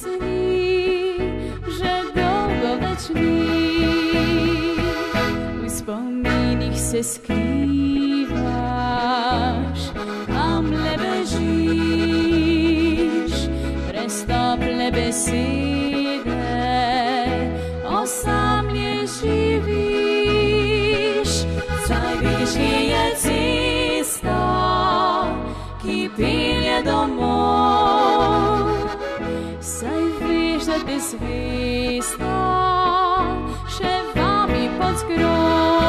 pieśni, że długowieczny u wspomnieniach se skrywasz, a mle beżysz, prestople besede, osamlje živiš, saj veš je cesta, ki pelje domov, saj veš, da te zvesta še vabi pod skrov.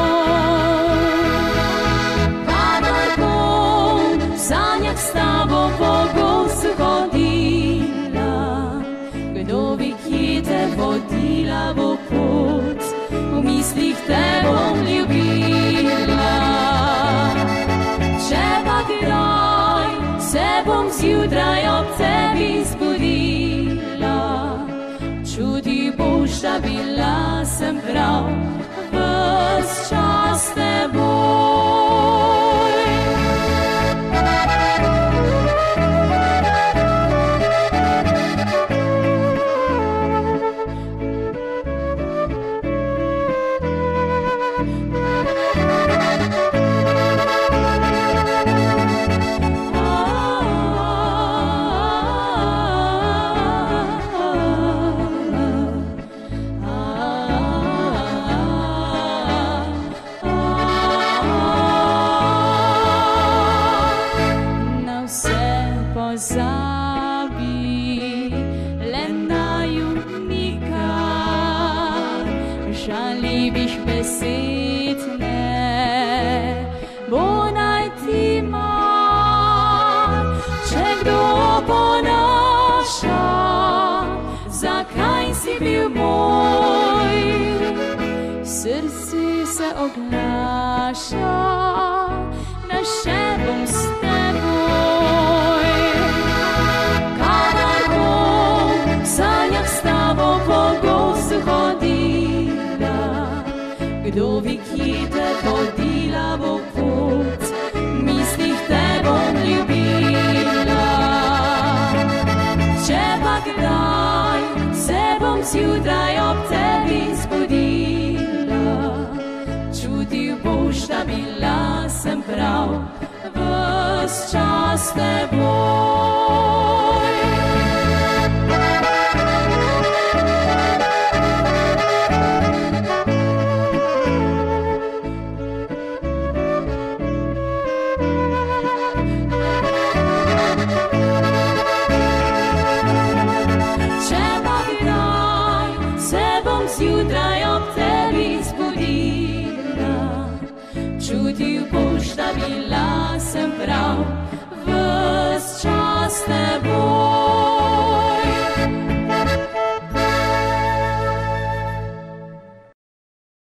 Kadar bom v sanjah s tabo po gozdu hodila, kdo bi kje te vodila v pot, v mislih te bom ljubila. Če pa kdaj se bom zjutraj ob tebi zbudila, čuti boš, da bila sem prav ves čas s teboj. Pozabi, le naju nikar, žalibih besed ne bo najti mar. Če kdo ponaša, zakaj si bil moj, srce se oglaša, da še bom s teboj. Kadar bom v sanjah s tabo po gozdu hodila, kdo bi kje te vodila v pot, v mislih te bom ljubila. Če pa kdaj se bom zjutraj ob tebi zbudila, čutil boš, da bila sem prav ves čas s teboj. Če pa kdaj se bom zjutraj ob tebi zbudila, čutil boš, da bila sem prav ves čas s teboj.